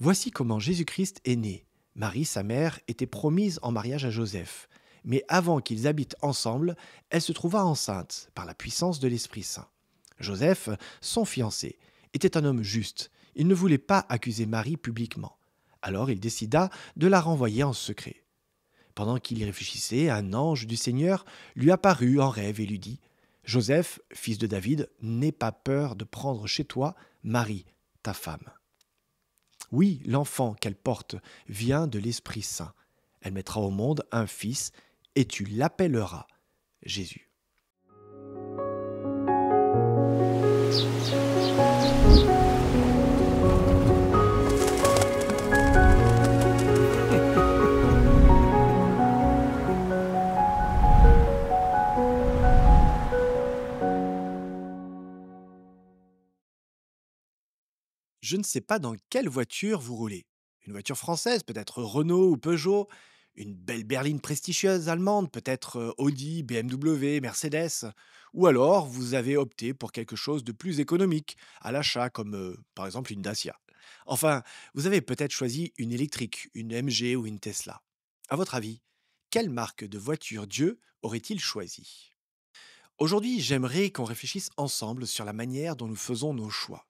Voici comment Jésus-Christ est né. Marie, sa mère, était promise en mariage à Joseph. Mais avant qu'ils habitent ensemble, elle se trouva enceinte par la puissance de l'Esprit Saint. Joseph, son fiancé, était un homme juste. Il ne voulait pas accuser Marie publiquement. Alors il décida de la renvoyer en secret. Pendant qu'il y réfléchissait, un ange du Seigneur lui apparut en rêve et lui dit: Joseph, fils de David, n'aie pas peur de prendre chez toi Marie, ta femme. Oui, l'enfant qu'elle porte vient de l'Esprit Saint. Elle mettra au monde un fils et tu l'appelleras Jésus. Je ne sais pas dans quelle voiture vous roulez. Une voiture française, peut-être Renault ou Peugeot, une belle berline prestigieuse allemande, peut-être Audi, BMW, Mercedes, ou alors vous avez opté pour quelque chose de plus économique à l'achat, comme par exemple une Dacia. Enfin, vous avez peut-être choisi une électrique, une MG ou une Tesla. À votre avis, quelle marque de voiture Dieu aurait-il choisi? Aujourd'hui, j'aimerais qu'on réfléchisse ensemble sur la manière dont nous faisons nos choix.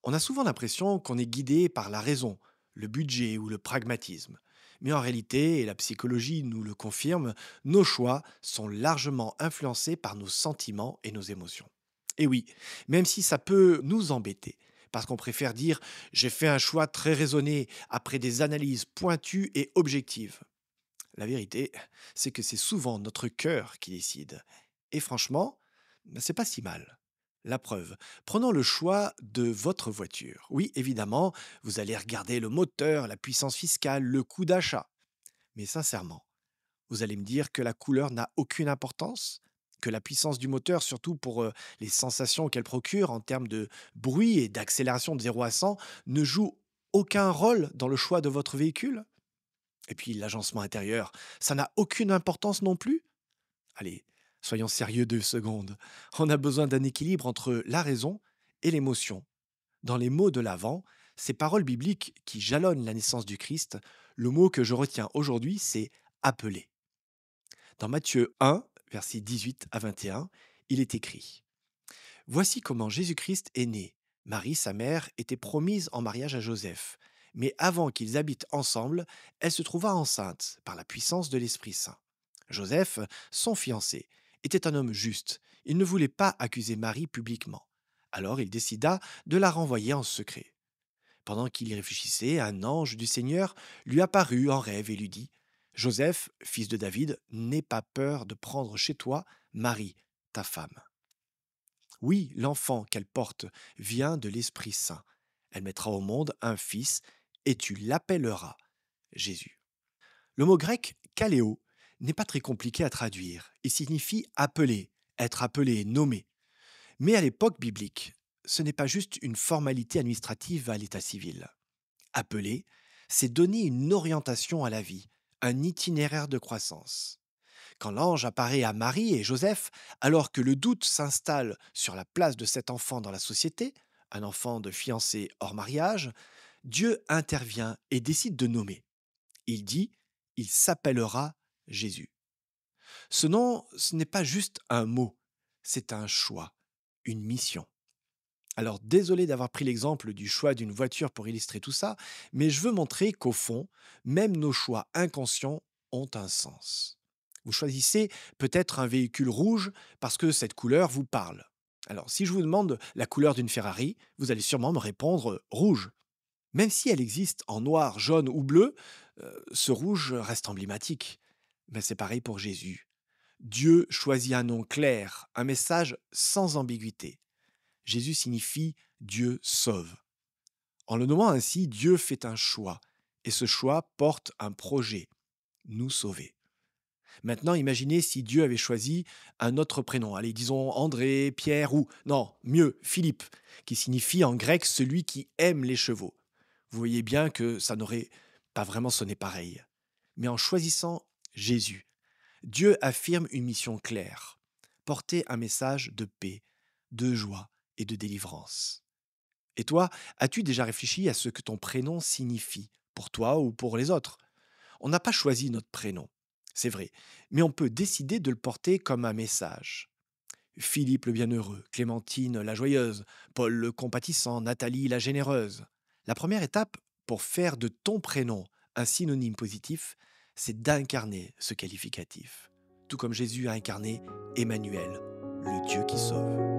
On a souvent l'impression qu'on est guidé par la raison, le budget ou le pragmatisme. Mais en réalité, et la psychologie nous le confirme, nos choix sont largement influencés par nos sentiments et nos émotions. Et oui, même si ça peut nous embêter, parce qu'on préfère dire j'ai fait un choix très raisonné après des analyses pointues et objectives. La vérité, c'est que c'est souvent notre cœur qui décide. Et franchement, c'est pas si mal. La preuve, prenons le choix de votre voiture. Oui, évidemment, vous allez regarder le moteur, la puissance fiscale, le coût d'achat. Mais sincèrement, vous allez me dire que la couleur n'a aucune importance? Que la puissance du moteur, surtout pour les sensations qu'elle procure en termes de bruit et d'accélération de 0 à 100, ne joue aucun rôle dans le choix de votre véhicule? Et puis l'agencement intérieur, ça n'a aucune importance non plus? Allez, soyons sérieux 2 secondes. On a besoin d'un équilibre entre la raison et l'émotion. Dans les mots de l'Avent, ces paroles bibliques qui jalonnent la naissance du Christ, le mot que je retiens aujourd'hui, c'est appeler. Dans Matthieu 1, versets 18 à 21, il est écrit: Voici comment Jésus-Christ est né. Marie, sa mère, était promise en mariage à Joseph. Mais avant qu'ils habitent ensemble, elle se trouva enceinte par la puissance de l'Esprit Saint. Joseph, son fiancé, était un homme juste. Il ne voulait pas accuser Marie publiquement. Alors il décida de la renvoyer en secret. Pendant qu'il y réfléchissait, un ange du Seigneur lui apparut en rêve et lui dit: Joseph, fils de David, n'aie pas peur de prendre chez toi Marie, ta femme. Oui, l'enfant qu'elle porte vient de l'Esprit Saint. Elle mettra au monde un fils et tu l'appelleras Jésus. Le mot grec kaléo n'est pas très compliqué à traduire. Il signifie appeler, être appelé, nommé. Mais à l'époque biblique, ce n'est pas juste une formalité administrative à l'état civil. Appeler, c'est donner une orientation à la vie, un itinéraire de croissance. Quand l'ange apparaît à Marie et Joseph, alors que le doute s'installe sur la place de cet enfant dans la société, un enfant de fiancé hors mariage, Dieu intervient et décide de nommer. Il dit: il s'appellera Jésus. Ce nom, ce n'est pas juste un mot, c'est un choix, une mission. Alors désolé d'avoir pris l'exemple du choix d'une voiture pour illustrer tout ça, mais je veux montrer qu'au fond, même nos choix inconscients ont un sens. Vous choisissez peut-être un véhicule rouge parce que cette couleur vous parle. Alors si je vous demande la couleur d'une Ferrari, vous allez sûrement me répondre rouge. Même si elle existe en noir, jaune ou bleu, ce rouge reste emblématique. Mais c'est pareil pour Jésus. Dieu choisit un nom clair, un message sans ambiguïté. Jésus signifie Dieu sauve. En le nommant ainsi, Dieu fait un choix, et ce choix porte un projet, nous sauver. Maintenant, imaginez si Dieu avait choisi un autre prénom, allez, disons André, Pierre ou, non, mieux, Philippe, qui signifie en grec celui qui aime les chevaux. Vous voyez bien que ça n'aurait pas vraiment sonné pareil. Mais en choisissant Jésus, Dieu affirme une mission claire, porter un message de paix, de joie et de délivrance. Et toi, as-tu déjà réfléchi à ce que ton prénom signifie, pour toi ou pour les autres? On n'a pas choisi notre prénom, c'est vrai, mais on peut décider de le porter comme un message. Philippe le bienheureux, Clémentine la joyeuse, Paul le compatissant, Nathalie la généreuse. La première étape pour faire de ton prénom un synonyme positif, c'est d'incarner ce qualificatif. Tout comme Jésus a incarné Emmanuel, le Dieu qui sauve.